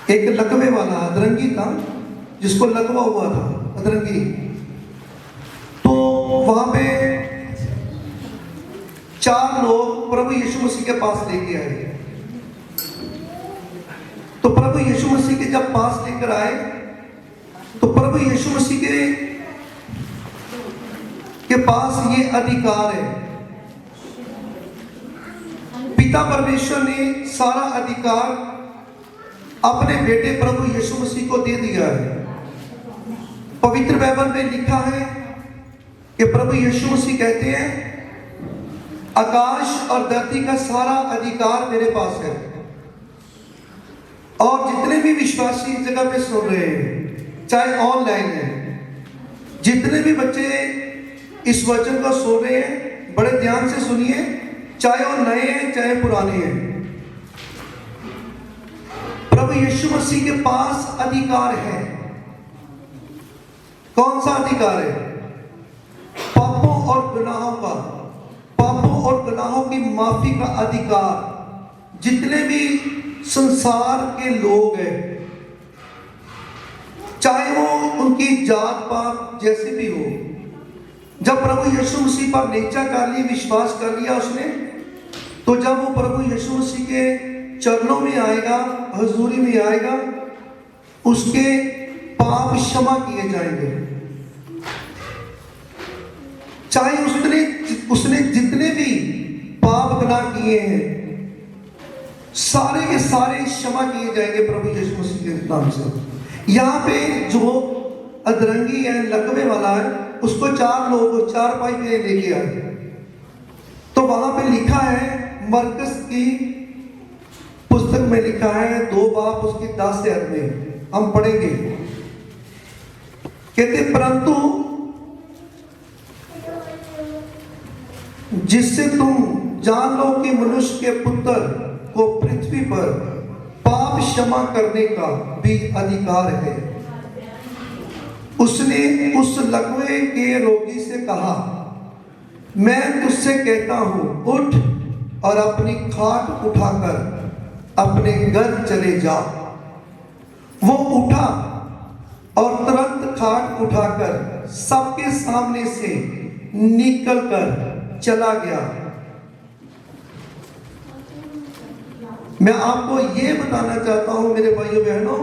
एक लकवे वाला अधरंगी था, जिसको लकवा हुआ था, अधरंगी। तो वहां पे 4 लोग प्रभु यीशु मसीह के पास लेके आए। तो प्रभु यीशु मसीह के जब पास लेकर आए, तो प्रभु यीशु मसीह के पास ये अधिकार है। पिता परमेश्वर ने सारा अधिकार अपने बेटे प्रभु यीशु मसीह को दे दिया है। पवित्र बाइबल में लिखा है कि प्रभु यीशु मसीह कहते हैं, आकाश और धरती का सारा अधिकार मेरे पास है। और जितने भी विश्वासी इस जगह पे सुन रहे हैं, चाहे ऑनलाइन है, जितने भी बच्चे इस वचन को सुन रहे हैं, बड़े ध्यान से सुनिए, चाहे वो नए हैं चाहे पुराने हैं। प्रभु यीशु मसीह के पास अधिकार है। कौन सा अधिकार है? पापों और गुनाहों का, पापों और गुनाहों की माफी का अधिकार। जितने भी संसार के लोग हैं, चाहे वो उनकी जात पात जैसे भी हो, जब प्रभु यीशु मसीह पर नेचा कर ली, विश्वास कर लिया उसने, तो जब वो प्रभु यीशु मसीह के चरणों में आएगा, हजूरी में आएगा, उसके पाप क्षमा किए जाएंगे। चाहे उसने जितने भी पाप गुनाह किए हैं, सारे के सारे क्षमा किए जाएंगे प्रभु यीशु मसीह के नाम से। यहाँ पे जो अधरंगी है, लकवे वाला है, उसको 4 लोग 4 पाई पे लेके आए। तो वहां पे लिखा है, मरकस की पुस्तक में लिखा है 2 बाब उसकी 10 अध्याय में हम पढ़ेंगे। कहते परंतु जिससे तुम जान लो कि मनुष्य के पुत्र को पृथ्वी पर पाप क्षमा करने का भी अधिकार है। उसने उस लकवे के रोगी से कहा, मैं तुझसे कहता हूं, उठ और अपनी खाट उठाकर अपने घर चले जा। वो उठा और तुरंत खाट उठाकर सबके सामने से निकलकर चला गया। मैं आपको ये बताना चाहता हूं मेरे भाइयों बहनों,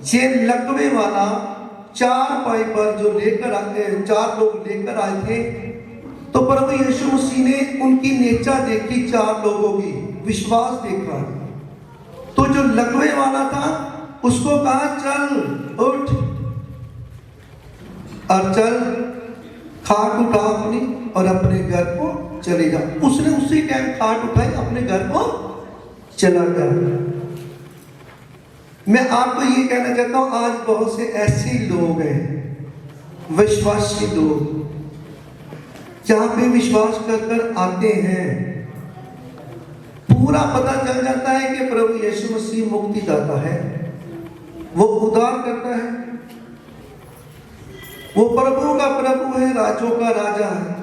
ये लकवे वाला 4 पाई पर जो लेकर आते, 4 लोग लेकर आए थे, तो प्रभु यीशु मसीह ने उनकी नेचा देखी, 4 लोगों की विश्वास देखा। तो जो लकवे वाला था उसको कहा, चल उठ और चल, खाट उठा अपनी और अपने घर को चले जा। उसने उसी टाइम खाट उठाई, अपने घर को चला गया। मैं आपको ये कहना चाहता हूं, आज बहुत से ऐसे लोग हैं, विश्वासी लोग, जहां पे विश्वास कर आते हैं, पूरा पता चल जाता है कि प्रभु यीशु मसीह मुक्ति दाता है, वो उद्धार करता है, वो प्रभु का प्रभु है, राजों का राजा है,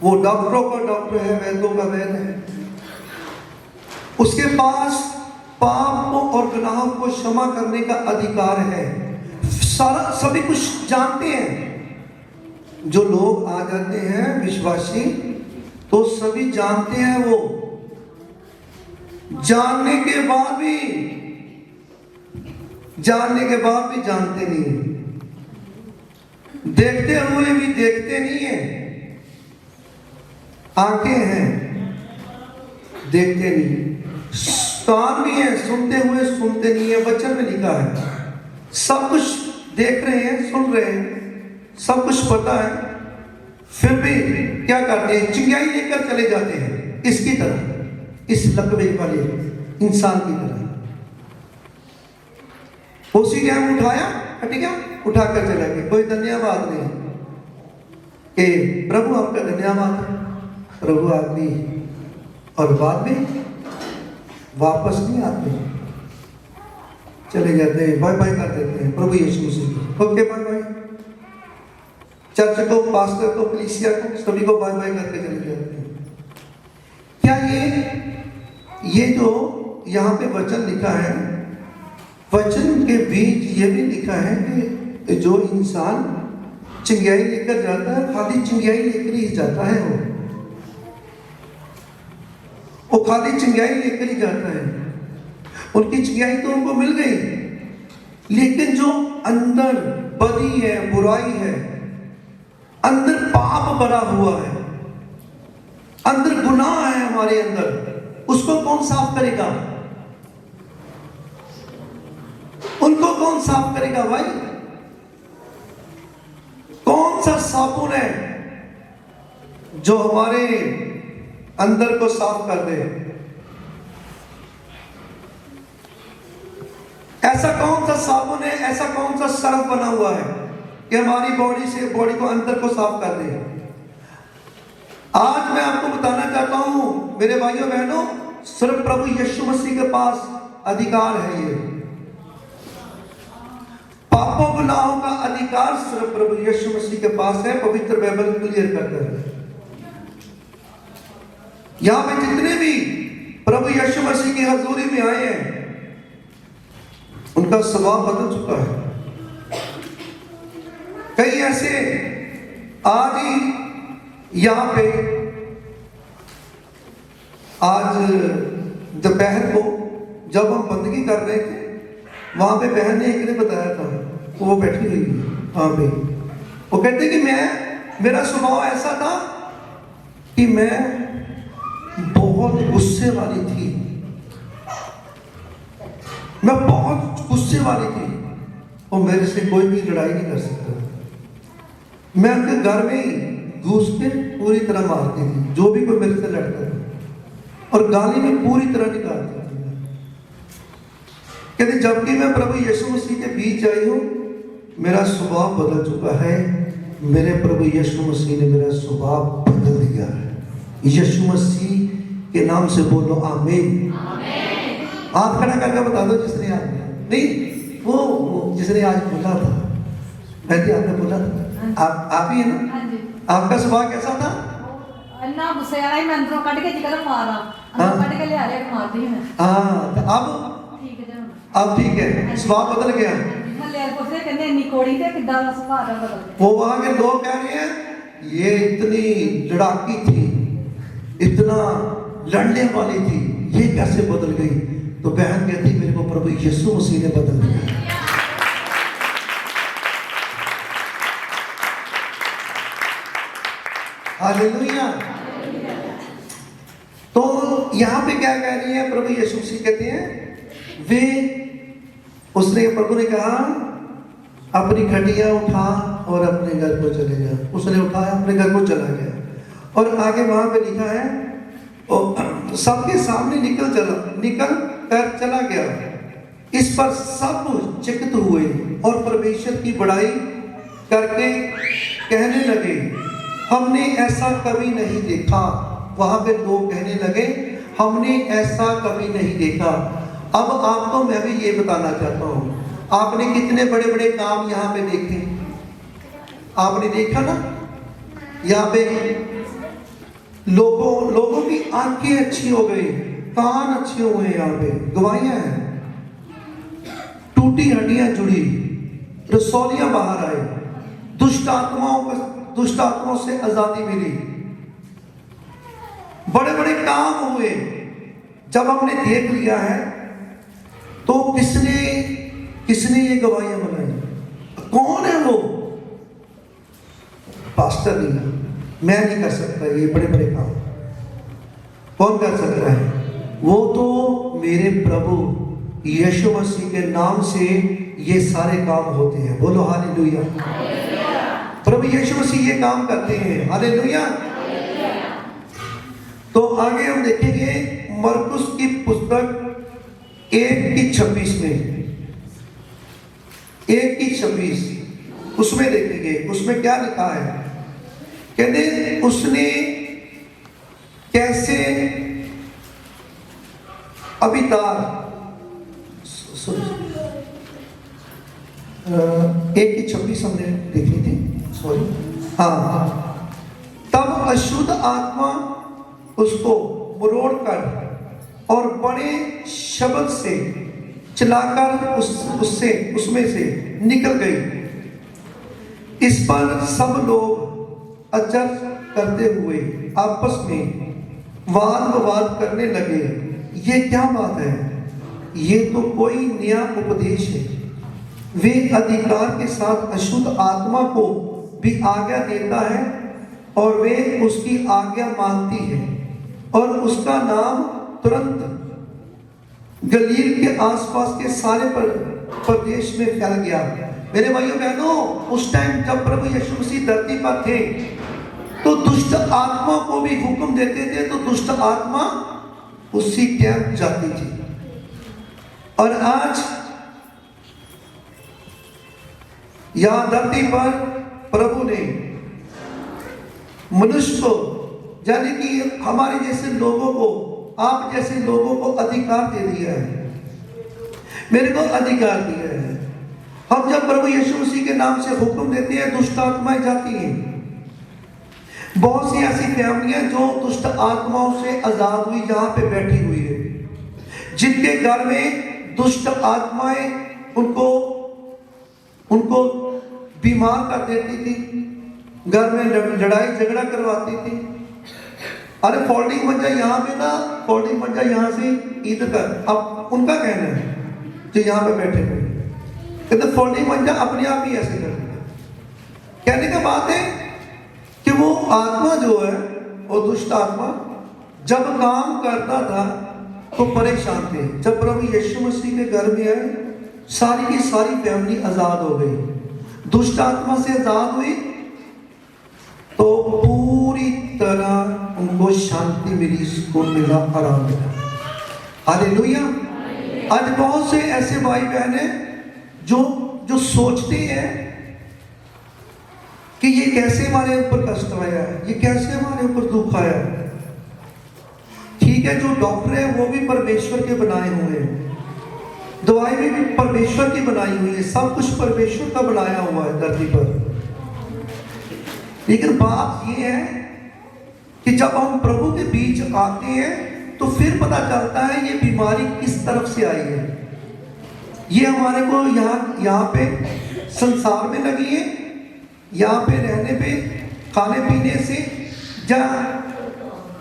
वो डॉक्टरों का डॉक्टर है, वैद्यों का वैद्य है। उसके पास पापों और गुनाहों को क्षमा करने का अधिकार है। सारा सभी कुछ जानते हैं। जो लोग आ जाते हैं विश्वासी, तो सभी जानते हैं, वो जानने के बाद भी जानते नहीं है, देखते हुए भी देखते नहीं है। आंखें हैं, देखते नहीं, कान भी है, सुनते हुए सुनते नहीं है। वचन में लिखा है, सब कुछ देख रहे हैं, सुन रहे हैं, सब कुछ पता है, फिर भी क्या करते हैं? चिंगाई लेकर चले जाते हैं, इसकी तरह, इस लकवे वाले इंसान की तरह। उसी टाइम उठाया, ठीक है, उठाकर चला गया। कोई धन्यवाद नहीं कि प्रभु आपका धन्यवाद, प्रभु आदमी, और बाद में वापस नहीं आते, चले जाते हैं, बाय बाय कर देते हैं प्रभु Yeshu Masih. Okay bye bye. Church को, पास्टर को, कलीसिया को, सभी को बाय बाय करके चले जाते हैं। क्या ये जो यहाँ पे वचन लिखा है, वचन के बीच ये भी लिखा है कि जो इंसान चिंगाई लेकर जाता है, खाली चिंगाई लेकर ही जाता है, वो खाली चिंगाई लेकर ही जाता है। उनकी चिंगाई तो उनको मिल गई, लेकिन जो अंदर बदी है, बुराई है, अंदर पाप भरा हुआ है, अंदर गुनाह है हमारे अंदर, उसको कौन साफ करेगा? उनको कौन साफ करेगा भाई? कौन सा साबुन है जो हमारे अंदर को साफ कर दे? ऐसा कौन सा साबुन है, ऐसा कौन सा सर्फ बना हुआ है कि हमारी बॉडी को अंदर को साफ कर दे? आज मैं आपको बताना चाहता हूं मेरे भाइयों बहनों, सिर्फ प्रभु यीशु मसीह के पास अधिकार है। ये पापों गुनाहों का अधिकार सिर्फ प्रभु यीशु मसीह के पास है। पवित्र बाइबल क्लियर करता है। यहां पे जितने भी प्रभु यीशु मसीह की हजूरी में आए हैं, उनका स्वभाव बदल चुका है। कई ऐसे आज ही यहां पे आज दोपहर को जब हम बंदगी कर रहे थे, वहां पे बहन ने एक ने बताया था, वो बैठी हुई वहां पे, वो कहते कि मेरा स्वभाव ऐसा था कि मैं बहुत गुस्से वाली थी, मैं बहुत गुस्से वाली थी और मेरे से कोई भी लड़ाई नहीं कर सकता। मैं उनके घर में ही घुस के पूरी तरह मारती थी जो भी कोई मेरे से लड़ता था, और गाली में पूरी तरह निकालती थी। कहते जबकि मैं प्रभु यीशु मसीह के बीच आई हूं, मेरा स्वभाव बदल चुका है। मेरे प्रभु यीशु मसीह ने मेरा स्वभाव बदल दिया है। यीशु मसीह के नाम से बोलो आमीन। हाथ खड़ा करके बता दो जिसने आज नहीं, वो जिसने आज बोला था, कहती आपने बोला था, आप ही है ना? आपका स्वभाव कैसा था? अन्ना गुस्से आ रहा है, मैं अंदरों कट के जिगर मारा, अंदरों कट के ले आ रहा मारती हूं। हां, तो अब ठीक है, अब ठीक है, स्वभाव बदल गया। मल्ले पुछे कहंदे इन्नी कोड़ी ते किदा दा स्वभाव बदल गया। वो वहां के लोग कह रहे हैं ये इतनी लड़ाकी थी, इतना लड़ने वाली थी, ये कैसे बदल गई? तो बहन कहती मेरे को प्रभु यीशु मसीह ने बदल दिया। हालेलुया। तो यहां पे क्या कह रही है? प्रभु यीशु मसीह कहते हैं वे, उसने, प्रभु ने कहा अपनी खटिया उठा और अपने घर को चले जा। उसने उठाया, अपने घर को चला गया, और आगे वहां पे लिखा है सबके सामने निकल कर चला गया। इस पर सब चकित हुए और परमेश्वर की बड़ाई करके कहने लगे हमने ऐसा कभी नहीं देखा। वहां पे लोग कहने लगे हमने ऐसा कभी नहीं देखा। अब आपको मैं भी ये बताना चाहता हूं, आपने कितने बड़े बड़े काम यहाँ पे देखे? आपने देखा ना, यहाँ पे लोगों की आंखें अच्छी हो गई, कान अच्छे हुए, यहाँ पे गवाहियां हैं, टूटी हड्डियां जुड़ी, रसौलियां बाहर आई, दुष्ट आत्माओं से आजादी मिली, बड़े बड़े काम हुए। जब हमने देख लिया है तो किसने ये गवाहियां बनाई? कौन है वो? पास्टर नहीं, मैं नहीं कर सकता ये बड़े बड़े काम। कौन कर सकता है? वो तो मेरे प्रभु यीशु मसीह के नाम से ये सारे काम होते हैं। बोलो हालेलुया। प्रभु यीशु मसीह ये काम करते हैं। हालेलुया। तो आगे हम देखेंगे मरकुस की पुस्तक 1:26 में, 1:26 उसमें देखेंगे, उसमें क्या लिखा है? कहते उसने कैसे अभितार 1:26 हमने देखी थी, सॉरी, हाँ। तब अशुद्ध आत्मा उसको मरोड़ कर और बड़े शब्द से चलाकर उसमें से निकल गई। इस पर सब लोग अचरज करते हुए आपस में वाद विवाद करने लगे, ये क्या बात है, ये तो कोई नया उपदेश है। वे अधिकार के साथ अशुद्ध आत्मा को भी आज्ञा देता है और वे उसकी आज्ञा मानती है, और उसका नाम तुरंत गलील के आसपास के सारे प्रदेश में फैल गया। मेरे भाइयों बहनों, उस टाइम जब प्रभु यीशु मसीह धरती पर थे तो दुष्ट आत्मा को भी हुक्म देते थे, तो दुष्ट आत्मा उसी टाइम जाती थी। और आज यहां धरती पर प्रभु ने मनुष्य को, यानी कि हमारे जैसे लोगों को, आप जैसे लोगों को अधिकार दे दिया है, मेरे को अधिकार दिया है। हम जब प्रभु यीशु मसीह के नाम से हुक्म देते हैं, दुष्ट आत्माएं जाती हैं। बहुत सी ऐसी फैमिलियां जो दुष्ट आत्माओं से आजाद हुई, जहां पे बैठी हुई है, जिनके घर में दुष्ट आत्माएं उनको बीमार कर देती थी, घर में लड़ाई झगड़ा करवाती थी। अरे फोल्डिंग मंजा यहाँ पे ना, फोल्डिंग मंजा यहाँ से इधर कर, अब उनका कहना है जो यहाँ पे बैठे हुए कहते फोल्डिंग मंजा अपने आप ही ऐसे कर दिया। कहने का बात है कि वो आत्मा जो है, वो दुष्ट आत्मा जब काम करता था तो परेशान थे। जब प्रभु यीशु मसीह के घर में आए, सारी की सारी फैमिली आजाद हो गई, दुष्ट आत्मा से आजाद हुई, तो पूरी तरह उनको शांति मिली, सुकून मिला, आराम मिला। हालेलुया। आज बहुत से ऐसे भाई बहन हैं जो सोचते हैं कि ये कैसे हमारे ऊपर कष्ट आया है, ये कैसे हमारे ऊपर दुख आया है। ठीक है, जो डॉक्टर है वो भी परमेश्वर के बनाए हुए हैं, दवाई भी परमेश्वर की बनाई हुई है, सब कुछ परमेश्वर का बनाया हुआ है धरती पर। लेकिन बात ये है कि जब हम प्रभु के बीच आते हैं तो फिर पता चलता है ये बीमारी किस तरफ से आई है। ये हमारे को यहाँ पे संसार में लगी है, यहाँ पे रहने पे, खाने पीने से,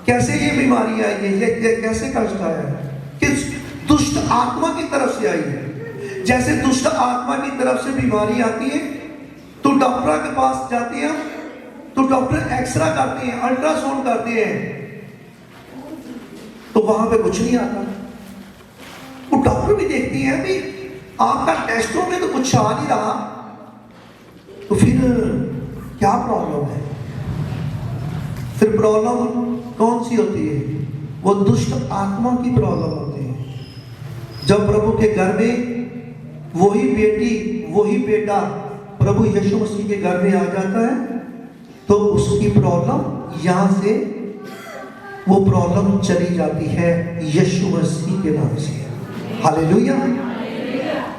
कैसे ये बीमारी आई है, ये कैसे कष्ट आया है, किस दुष्ट आत्मा की तरफ से आई है। जैसे दुष्ट आत्मा की तरफ से बीमारी आती है तो डॉक्टर के पास जाते हैं, तो डॉक्टर एक्सरा करते हैं, अल्ट्रासाउंड करते हैं, तो वहां पे कुछ नहीं आता। वो डॉक्टर भी देखती है भी आपका टेस्टों में तो कुछ आ नहीं रहा, तो फिर क्या प्रॉब्लम है। फिर प्रॉब्लम कौन सी होती है, वो दुष्ट आत्मा की प्रॉब्लम होती है। जब प्रभु के घर में वही बेटी, वही बेटा प्रभु यीशु मसीह के घर में आ जाता है, तो उसकी प्रॉब्लम यहां से वो प्रॉब्लम चली जाती है यीशु मसीह के नाम से। हालेलुया।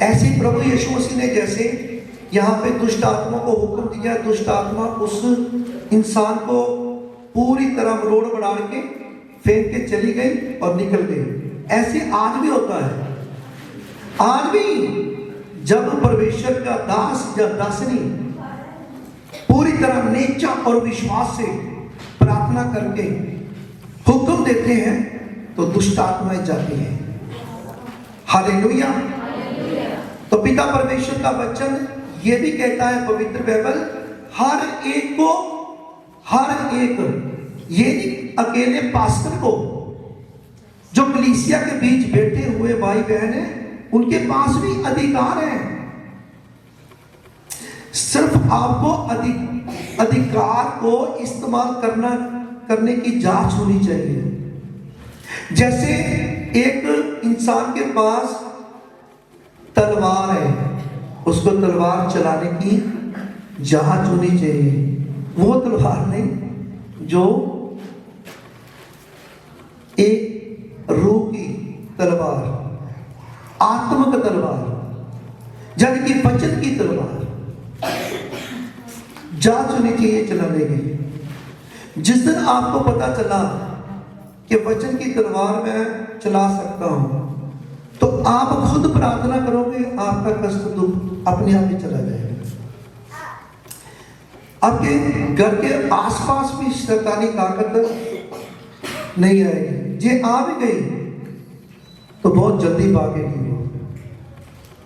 ऐसे प्रभु यीशु मसीह ने जैसे यहाँ पे दुष्ट आत्मा को हुक्म दिया, दुष्ट आत्मा उस इंसान को पूरी तरह मरोड़ बना के फेंक के चली गई और निकल गई। ऐसे आज भी होता है। आज भी जब परमेश्वर का दास या दासनी पूरी तरह निश्चय और विश्वास से प्रार्थना करके हुक्म देते हैं तो दुष्ट आत्माएं जाती हैं। हालेलुया। तो पिता परमेश्वर का वचन ये भी कहता है पवित्र बाइबल, हर एक को, हर एक, ये नहीं अकेले पास्टर को, जो कलीसिया के बीच बैठे हुए भाई बहन हैं, उनके पास भी अधिकार है। सिर्फ आपको अधिकार को इस्तेमाल करने की जांच होनी चाहिए। जैसे एक इंसान के पास तलवार है, उसको तलवार चलाने की जांच होनी चाहिए। वो तलवार नहीं जो एक रूह की तलवार, आत्मिक तलवार, जन की वचन की तलवार जांच होनी चाहिए चलाने की। जिस दिन आपको पता चला कि वचन की तलवार मैं चला सकता हूं, तो आप खुद प्रार्थना करोगे, आपका कष्ट दुख अपने आप ही चला जाएगा। आपके घर के आसपास भी शैतानी ताकत नहीं आएगी। जे आ भी गई तो बहुत जल्दी भागेगी वो,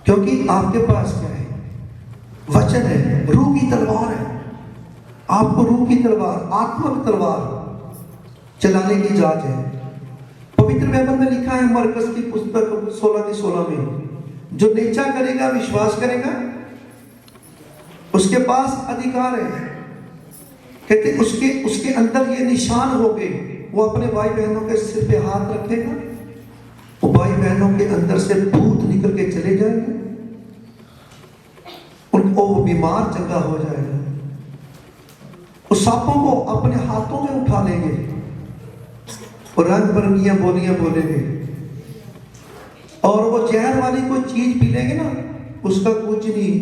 क्योंकि आपके पास क्या है? वचन है, रूह की तलवार है। आपको रूह की तलवार, आत्मा की तलवार चलाने की जांच है। पवित्र बाइबल में लिखा है मरकस की पुस्तक 16 में, जो नेचा करेगा, विश्वास करेगा, उसके पास अधिकार है। कहते उसके अंदर ये निशान हो गए, वो अपने भाई बहनों के सिर पे हाथ रखेगा, वो भाई बहनों के अंदर से भूत निकल के चले जाएंगे, उनको वो बीमार चंगा हो जाएगा। उस सांपों को अपने हाथों में उठा लेंगे और रंग बिरंगियां बोलियां बोलेंगे, और वो जहर वाली कोई चीज पी लेंगे ना, उसका कुछ नहीं,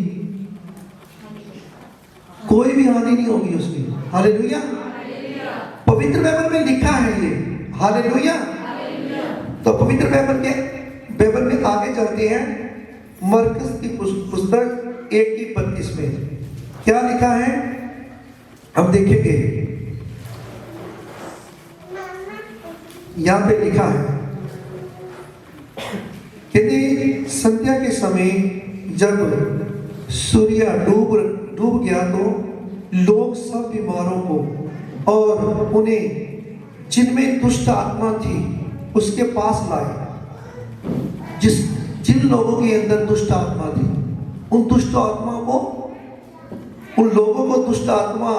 कोई भी हानि नहीं होगी उसकी। हालेलुया। पवित्र बाइबल में लिखा है ये। हालेलुया। तो पवित्र बाइबल में आगे चलते हैं। मरकस की पुस्तक 1:32 में क्या लिखा है हम देखेंगे। यहां पे लिखा है कि संध्या के समय जब सूर्य डूब गया तो लोग सब बीमारों को और उन्हें जिनमें दुष्ट आत्मा थी उसके पास लाए। जिन लोगों के अंदर दुष्ट आत्मा थी, उन दुष्ट आत्मा को, उन लोगों को दुष्ट आत्मा,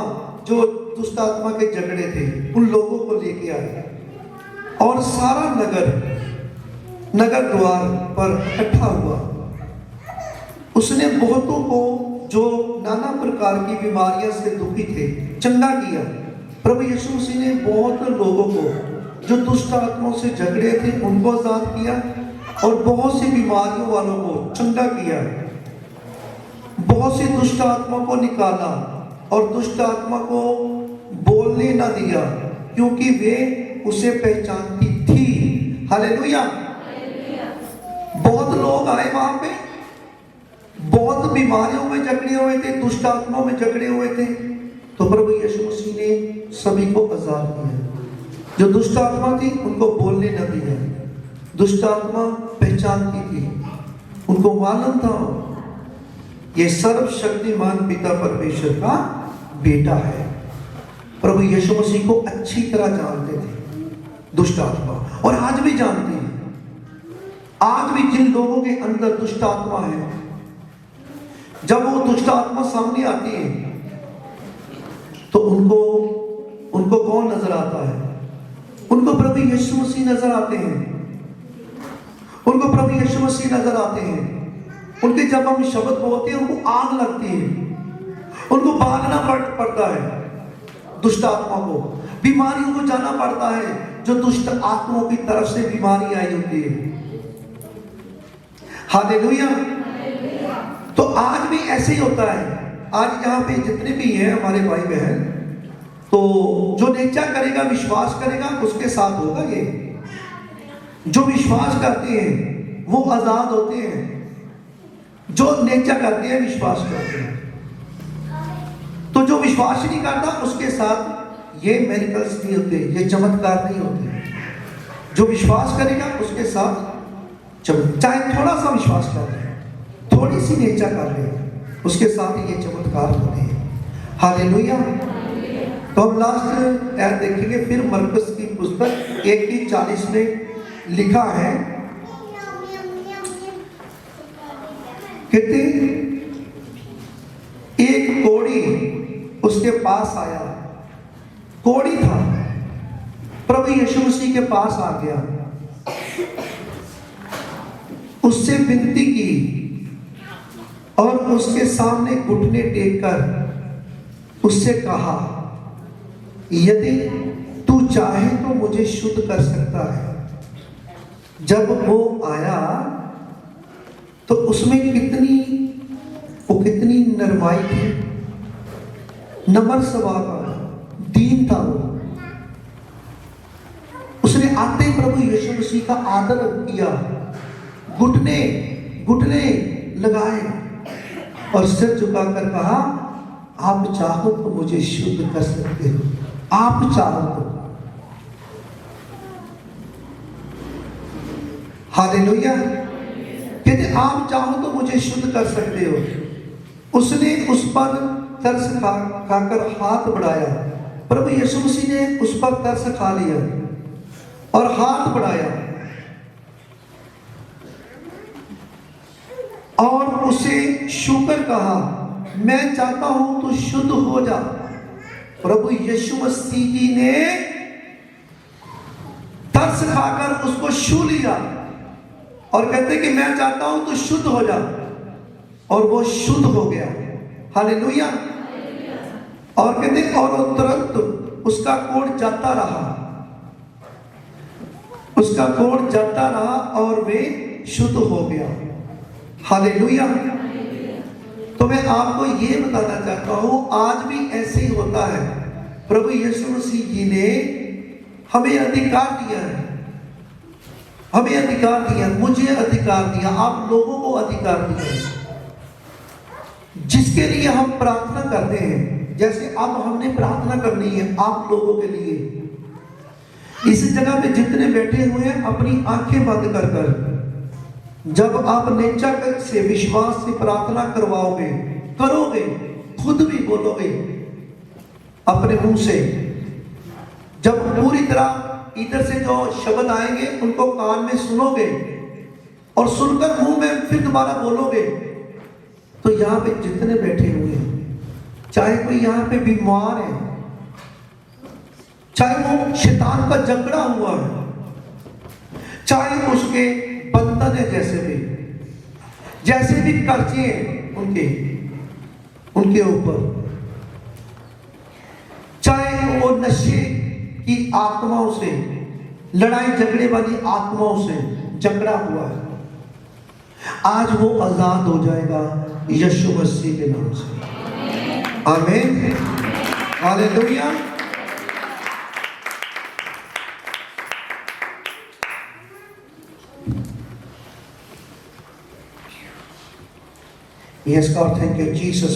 जो दुष्ट आत्मा के झगड़े थे, उन लोगों को लेके आए और सारा नगर द्वार पर इकट्ठा हुआ। उसने बहुतों को जो नाना प्रकार की बीमारियों से दुखी थे चंगा किया। प्रभु यीशु मसीह ने बहुत लोगों को जो दुष्ट आत्माओं से झगड़े थे उनको आजाद किया और बहुत सी बीमारियों वालों को चंगा किया। बहुत सी दुष्ट आत्मा को निकाला और दुष्ट आत्मा को बोलने न दिया, क्योंकि वे उसे पहचानती थी। हालेलुया। बहुत लोग आए वहां पे, बहुत बीमारियों में जकड़े हुए थे, दुष्ट आत्माओं में जकड़े हुए थे, तो प्रभु यीशु मसीह ने सभी को आजाद किया। जो दुष्ट आत्मा थी उनको बोलने न दिया। दुष्ट आत्मा पहचानती थी, उनको मालूम था ये सर्वशक्तिमान पिता परमेश्वर का बेटा है। प्रभु यीशु मसीह को अच्छी तरह जानते थे दुष्ट आत्मा, और आज भी जानते हैं। आज भी जिन लोगों के अंदर दुष्ट आत्मा है, जब वो दुष्ट आत्मा सामने आती है तो उनको कौन नजर आता है? उनको प्रभु यीशु मसीह नजर आते हैं। उनको प्रभु यीशु मसीह नजर आते हैं। उनके जब हम शब्द बोलते हैं उनको आग लगती है, उनको भागना पड़ता है। दुष्ट आत्मा को, बीमारियों को जाना पड़ता है जो दुष्ट आत्माओं की तरफ से बीमारी आई होती है। हालेलुया। तो आज भी ऐसे ही होता है। आज यहाँ पे जितने भी हैं हमारे भाई बहन, तो जो नेचा करेगा, विश्वास करेगा, उसके साथ होगा ये। जो विश्वास करते हैं वो आजाद होते हैं, जो नेचा करते हैं विश्वास करते हैं। तो जो विश्वास नहीं करता उसके साथ ये मिरेकल्स नहीं होते, ये चमत्कार नहीं होते। जो विश्वास करेगा उसके साथ चाहे थोड़ा सा विश्वास कर ले, थोड़ी सी नेचा कर ले, उसके साथ ये चमत्कार होते हैं। हालेलुया। तो हम लास्ट ऐड देखेंगे। फिर मरकस की पुस्तक 1:40 में लिखा है, कहते एक कोढ़ी उसके पास आया। कोढ़ी था, प्रभु यीशु मसीह के पास आ गया, उससे विनती की और उसके सामने घुटने टेककर उससे कहा, यदि तू चाहे तो मुझे शुद्ध कर सकता है। जब वो आया तो उसमें कितनी नरमाई थी, नम्र स्वभाव का, दीन था वो। उसने आते ही प्रभु यीशु मसीह का आदर किया, घुटने घुटने लगाए और सिर झुकाकर कहा, आप चाहो तो मुझे शुद्ध कर सकते हो, आप चाहो तो। हालेलुया। कहते आप चाहो तो मुझे शुद्ध कर सकते हो। उसने उस पर तरस खाकर हाथ बढ़ाया। प्रभु यीशु मसीह ने उस पर तरस खा लिया और हाथ बढ़ाया और उसे छूकर कहा, मैं चाहता हूं तू शुद्ध हो जा। प्रभु यीशु मसीह जी ने तरस खाकर उसको छू लिया और कहते कि मैं चाहता हूं तू शुद्ध हो जा, और वो शुद्ध हो गया। हालेलुया। और कहते और वो तुरंत उसका कोढ़ जाता रहा, उसका कोढ़ जाता रहा और वे शुद्ध हो गया। हालेलुया। तो मैं आपको ये बताना चाहता हूं, आज भी ऐसे ही होता है। प्रभु यीशु मसीह जी ने हमें अधिकार दिया है, हमें अधिकार दिया, मुझे अधिकार दिया, आप लोगों को अधिकार दिया, जिसके लिए हम प्रार्थना करते हैं। जैसे अब हमने प्रार्थना करनी है आप लोगों के लिए। इस जगह में जितने बैठे हुए हैं अपनी आंखें बंद कर कर, जब आप निश्चय से विश्वास से प्रार्थना करवाओगे, करोगे, खुद भी बोलोगे अपने मुंह से, जब पूरी तरह इधर से जो शब्द आएंगे उनको कान में सुनोगे और सुनकर मुंह में फिर दोबारा बोलोगे, तो यहां पे जितने बैठे हुए हैं, चाहे कोई यहां पे बीमार है, चाहे वो शैतान का जकड़ा हुआ है, चाहे उसके बंधन है, जैसे भी कर्जे हैं उनके ऊपर, चाहे वो नशे की आत्माओं से, लड़ाई झगड़े वाली आत्माओं से जकड़ा हुआ है, आज वो आजाद हो जाएगा यीशु मसीह के नाम से। आमीन। Hallelujah. Yes, God, thank you, Jesus.